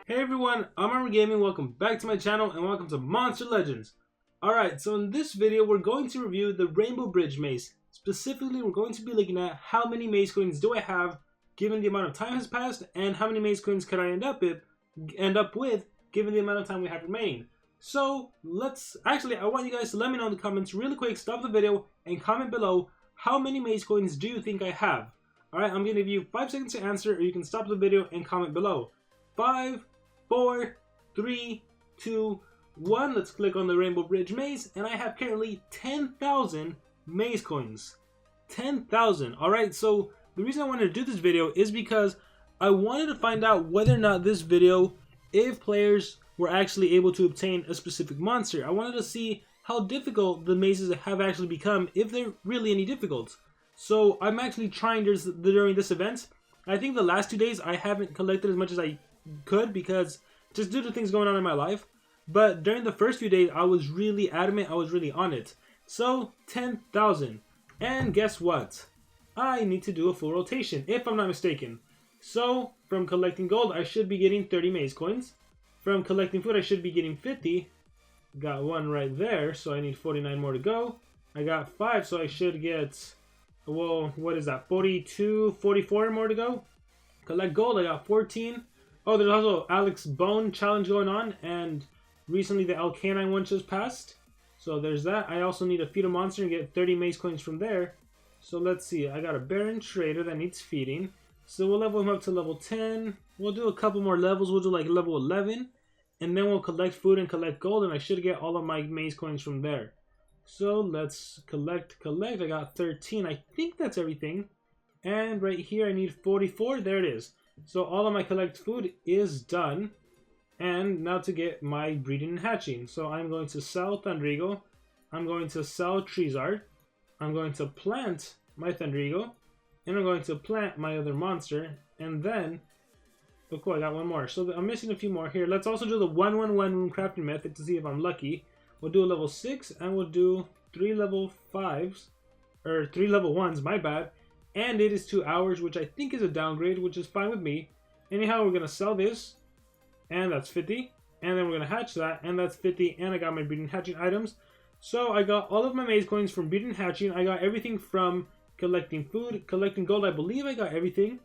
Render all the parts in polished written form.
Hey everyone, I'm Armor Gaming. Welcome back to my channel and welcome to Monster Legends. Alright, so in this video we're going to review the Rainbow Bridge maze. Specifically, we're going to be looking at how many maze coins do I have given the amount of time has passed, and how many maze coins could I end up with given the amount of time we have remaining. So I want you guys to let me know in the comments really quick. Stop the video and comment below how many maze coins do you think I have. Alright, I'm going to give you 5 seconds to answer, or you can stop the video and comment below. 5, 4, 3, 2, 1. Let's click on the Rainbow Bridge maze, and I have currently 10,000 maze coins. 10,000. Alright, so the reason I wanted to do this video is because I wanted to find out whether or not this video, if players were actually able to obtain a specific monster. I wanted to see how difficult the mazes have actually become, if they're really any difficult. So I'm actually trying during this event. I think the last 2 days I haven't collected as much as I could because just due to things going on in my life, but during the first few days I was really adamant, I was really on it. So 10,000, and guess what, I need to do a full rotation if I'm not mistaken. So from collecting gold I should be getting 30 maze coins, from collecting food I should be getting 50, got one right there, so I need 49 more to go. I got 5, so I should get, well, what is that, 42, 44 more to go. Collect gold, I got 14. Oh, there's also Alex Bone challenge going on, and recently the Alcanine one just passed. So there's that. I also need to feed a monster and get 30 maze coins from there. So let's see. I got a Baron Trader that needs feeding. So we'll level him up to level 10. We'll do a couple more levels. We'll do like level 11. And then we'll collect food and collect gold, and I should get all of my maze coins from there. So let's collect. I got 13. I think that's everything. And right here I need 44. There it is. So all of my collect food is done, and now to get my breeding and hatching. So I'm going to sell Thundreagle, I'm going to sell Treezard, I'm going to plant my Thundreagle, and I'm going to plant my other monster, and then, oh cool, I got one more. So I'm missing a few more here. Let's also do the 1-1-1 room crafting method to see if I'm lucky. We'll do a level 6, and we'll do 3 level 5s, or 3 level 1s, my bad. And it is 2 hours, which I think is a downgrade, which is fine with me. Anyhow, we're going to sell this, and that's 50. And then we're going to hatch that, and that's 50. And I got my breeding and hatching items. So I got all of my maze coins from breeding and hatching. I got everything from collecting food. Collecting gold, I believe I got everything.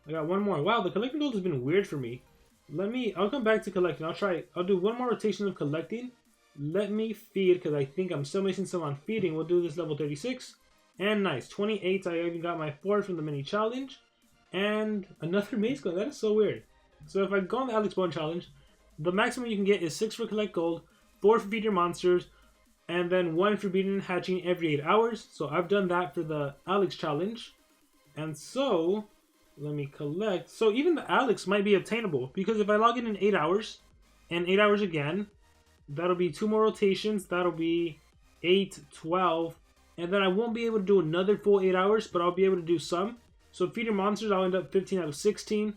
I got one more. Wow, the collecting gold has been weird for me. I'll come back to collecting. I'll do one more rotation of collecting. Let me feed, because I think I'm still missing some on feeding. We'll do this level 36. And nice, 28. I even got my 4 from the mini challenge, and another maze coin. That is so weird. So if I go on the Alex Bone challenge, the maximum you can get is 6 for collect gold, 4 for feed your monsters, and then 1 for breeding and hatching every 8 hours. So I've done that for the Alex challenge, and so let me collect. So even the Alex might be obtainable, because if I log in 8 hours and 8 hours again, that'll be 2 more rotations. That'll be 8, 12. And then I won't be able to do another full 8 hours, but I'll be able to do some. So feed your monsters, I'll end up 15 out of 16.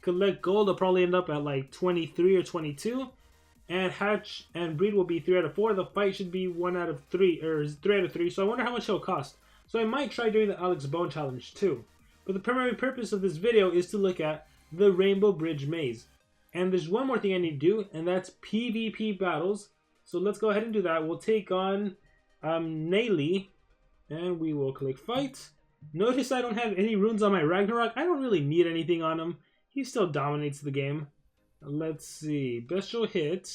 Collect gold, I'll probably end up at like 23 or 22. And hatch and breed will be 3 out of 4. The fight should be 1 out of 3, or 3 out of 3. So I wonder how much it'll cost. So I might try doing the Alex Bone challenge too. But the primary purpose of this video is to look at the Rainbow Bridge maze. And there's one more thing I need to do, and that's PvP battles. So let's go ahead and do that. We'll take on Nayli. And we will click fight. Notice I don't have any runes on my Ragnarok. I don't really need anything on him. He still dominates the game. Let's see. Bestial hit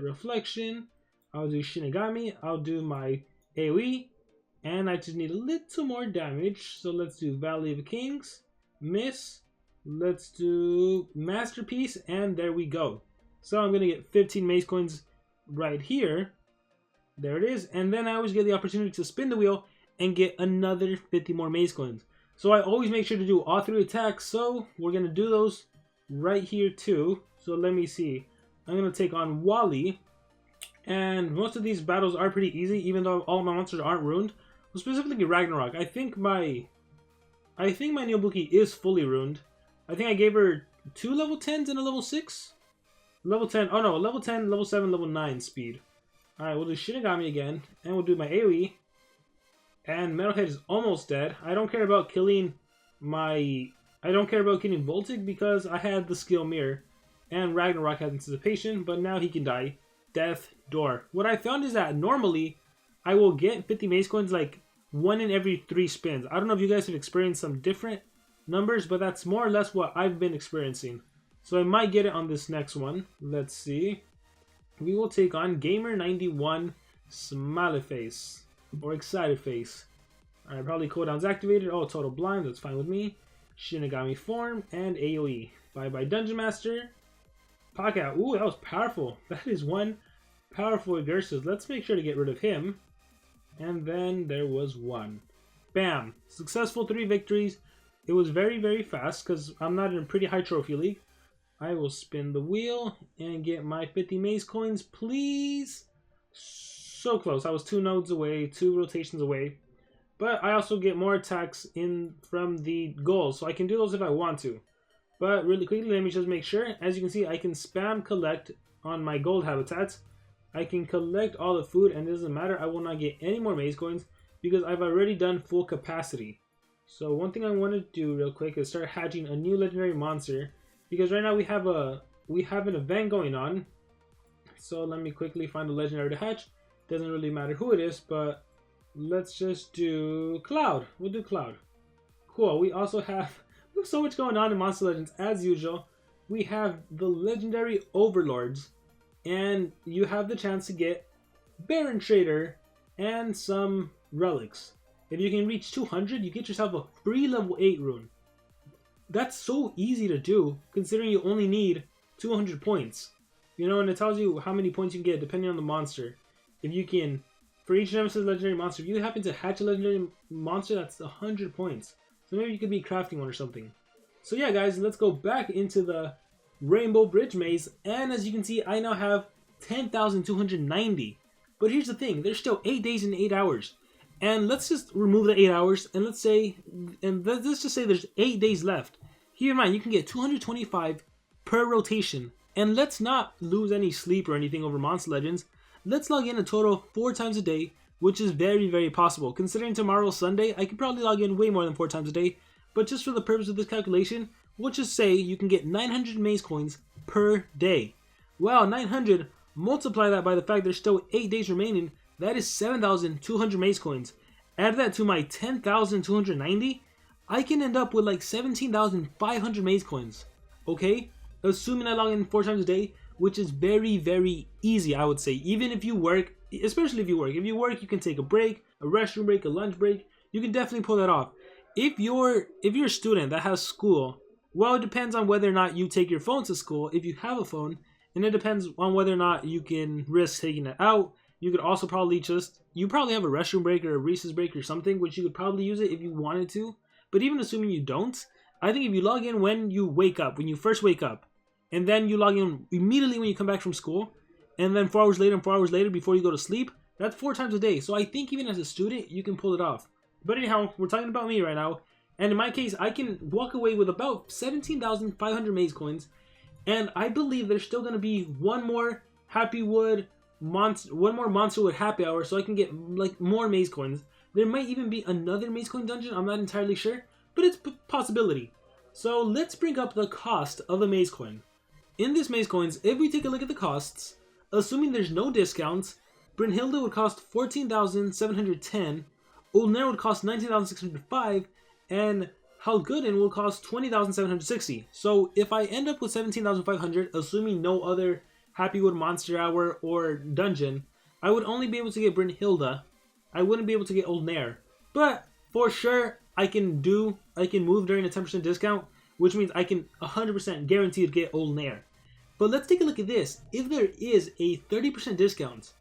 reflection. I'll do Shinigami. I'll do my AoE. And I just need a little more damage. So let's do Valley of Kings. Miss. Let's do Masterpiece. And there we go. So I'm going to get 15 maze coins right here. There it is. And then I always get the opportunity to spin the wheel and get another 50 more maze coins. So I always make sure to do all 3 attacks. So we're going to do those right here too. So let me see. I'm going to take on Wally. And most of these battles are pretty easy, even though all my monsters aren't ruined. Well, specifically Ragnarok. I think my Neobuki is fully ruined. I think I gave her 2 level 10s and a level 6. Level 10. Oh no, level 10, level 7, level 9 speed. Alright, we'll do Shinigami again. And we'll do my AoE. And Metalhead is almost dead. I don't care about killing Voltic because I had the skill mirror. and Ragnarok has anticipation, but now he can die. Death Door. What I found is that normally I will get 50 maze coins like 1 in every 3 spins. I don't know if you guys have experienced some different numbers, but that's more or less what I've been experiencing. So I might get it on this next one. Let's see. We will take on Gamer91 Smiley Face or Excited Face. Alright, probably cooldowns activated. Oh, Total Blind, that's fine with me. Shinigami Form and AoE. Bye bye Dungeon Master. Pocket. Ooh, that was powerful. That is one powerful Agursus. Let's make sure to get rid of him. And then there was one. Bam! Successful 3 victories. It was very, very fast because I'm not in a pretty high trophy league. I will spin the wheel and get my 50 maze coins, please. So close. I was 2 nodes away, 2 rotations away. But I also get more attacks in from the goals, so I can do those if I want to. But really quickly, let me just make sure. As you can see, I can spam collect on my gold habitats. I can collect all the food, and it doesn't matter. I will not get any more maze coins because I've already done full capacity. So one thing I want to do real quick is start hatching a new legendary monster, because right now we have an event going on. So let me quickly find a legendary to hatch. Doesn't really matter who it is, but let's just do Cloud. We'll do Cloud. Cool. We also have so much going on in Monster Legends as usual. We have the legendary overlords, and you have the chance to get Baron Trader and some relics. If you can reach 200, you get yourself a free level 8 rune. That's so easy to do, considering you only need 200 points. You know, and it tells you how many points you can get depending on the monster. If you can, for each Nemesis legendary monster, if you happen to hatch a legendary monster, that's 100 points. So maybe you could be crafting one or something. So yeah, guys, let's go back into the Rainbow Bridge Maze. And as you can see, I now have 10,290. But here's the thing, there's still 8 days and 8 hours. And let's just remove the 8 hours, and let's just say there's 8 days left. Keep in mind, you can get 225 per rotation. And let's not lose any sleep or anything over Monster Legends. Let's log in a total 4 times a day, which is very, very possible. Considering tomorrow's Sunday, I could probably log in way more than 4 times a day. But just for the purpose of this calculation, we'll just say you can get 900 maze coins per day. Well, 900, multiply that by the fact there's still 8 days remaining. That is 7,200 maze coins. Add that to my 10,290, I can end up with like 17,500 maze coins. Okay? Assuming I log in 4 times a day, which is very, very easy, I would say. Even if you work, especially if you work. If you work, you can take a break, a restroom break, a lunch break. You can definitely pull that off. If you're a student that has school, well, it depends on whether or not you take your phone to school, if you have a phone, and it depends on whether or not you can risk taking it out. You could also probably you probably have a restroom break or a recess break or something, which you could probably use it if you wanted to. But even assuming you don't, I think if you log in when you wake up, when you first wake up, and then you log in immediately when you come back from school, and then 4 hours later and 4 hours later before you go to sleep, that's 4 times a day. So I think even as a student, you can pull it off. But anyhow, we're talking about me right now. And in my case, I can walk away with about 17,500 maze coins. And I believe there's still going to be one more Monsterwood happy hour, so I can get like more maze coins. There might even be another maze coin dungeon. I'm not entirely sure, but it's a possibility. So let's bring up the cost of a maze coin. In this maze coins, if we take a look at the costs, assuming there's no discounts, Brynhilde would cost 14,710, Ulner would cost 19,605, and Halguden will cost 20,760. So if I end up with 17,500, assuming no other Happywood Monster Hour or dungeon, I would only be able to get Brynhilde. I wouldn't be able to get Ulner. But for sure, I can move during a 10% discount, which means I can 100% guarantee to get Ulner. But let's take a look at this. If there is a 30% discount,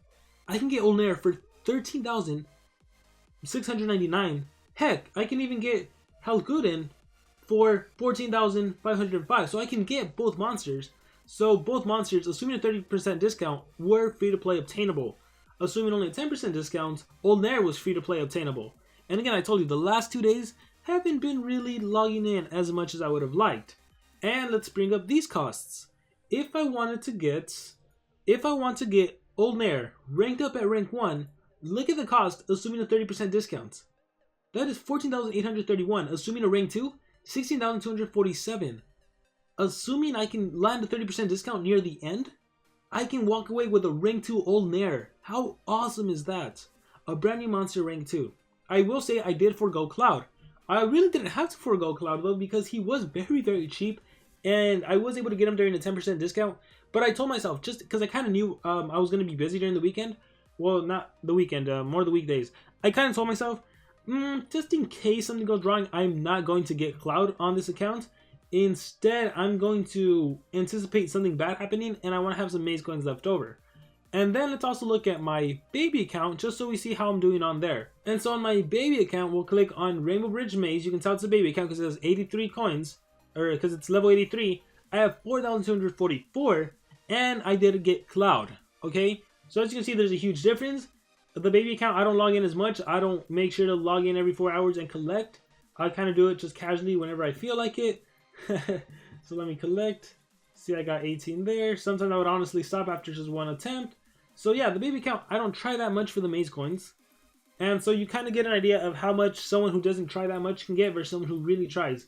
I can get Ulner for 13,699. Heck, I can even get Halguden for 14,505. So I can get both monsters. So both monsters, assuming a 30% discount, were free-to-play obtainable. Assuming only a 10% discount, Ulner was free-to-play obtainable. And again, I told you, the last 2 days haven't been really logging in as much as I would have liked. And let's bring up these costs. If I want to get Ulner ranked up at rank 1, look at the cost, assuming a 30% discount. That is 14,831, assuming a rank 2, 16,247. assuming I can land a 30% discount near the end, I can walk away with a rank 2 old Nair. How awesome is that? A brand new monster rank 2. I will say I did forego Cloud. I really didn't have to forego Cloud though, because he was very, very cheap, and I was able to get him during a 10% discount. But I told myself, just because I kind of knew I was going to be busy during the weekend, well, not the weekend, more the weekdays, I kind of told myself, just in case something goes wrong, I'm not going to get Cloud on this account. Instead, I'm going to anticipate something bad happening, and I want to have some maze coins left over. And then let's also look at my baby account, just so we see how I'm doing on there. And so on my baby account, we'll click on Rainbow Bridge Maze. You can tell it's a baby account because it has 83 coins, or because it's level 83. I have 4,244, and I did get Cloud, okay? So as you can see, there's a huge difference. The baby account, I don't log in as much. I don't make sure to log in every 4 hours and collect. I kind of do it just casually whenever I feel like it. So let me collect. See, I got 18 there. Sometimes I would honestly stop after just one attempt. So yeah, the baby account, I don't try that much for the maze coins. And so you kind of get an idea of how much someone who doesn't try that much can get versus someone who really tries.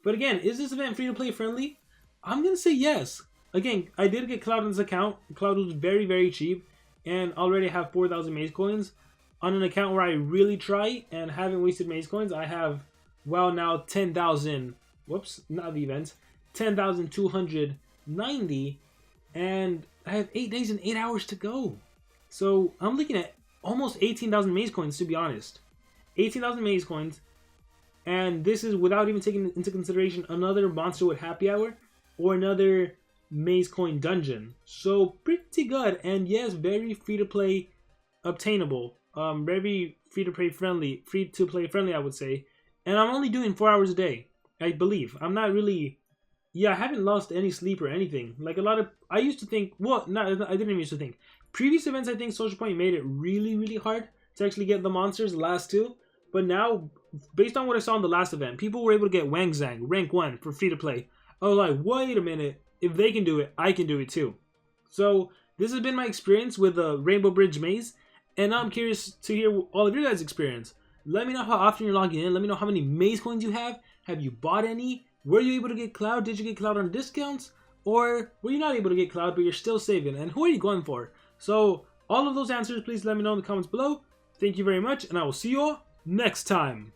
But again, is this event free to play friendly? I'm going to say yes. Again, I did get Cloud on this account. Cloud was very, very cheap. And already have 4,000 maze coins. On an account where I really try and haven't wasted maze coins, I have, well, now 10,000. Whoops, not the event. 10,290. And I have 8 days and 8 hours to go. So I'm looking at almost 18,000 maze coins, to be honest. 18,000 maze coins. And this is without even taking into consideration another Monsterwood happy hour or another maze coin dungeon. So pretty good. And yes, very free to play obtainable. Very free to play friendly. I would say. And I'm only doing 4 hours a day, I believe. I'm not really... Yeah, I haven't lost any sleep or anything. Like a lot of... I used to think... Well, no, I didn't even used to think. Previous events, I think Social Point made it really, really hard to actually get the monsters, the last two. But now, based on what I saw in the last event, people were able to get Wang Zhang, rank 1, for free to play. I was like, wait a minute. If they can do it, I can do it too. So, this has been my experience with the Rainbow Bridge Maze. And now I'm curious to hear all of your guys' experience. Let me know how often you're logging in. Let me know how many maze coins you have. Have you bought any? Were you able to get Cloud? Did you get Cloud on discounts? Or were you not able to get Cloud but you're still saving? And who are you going for? So all of those answers, please let me know in the comments below. Thank you very much, and I will see you all next time.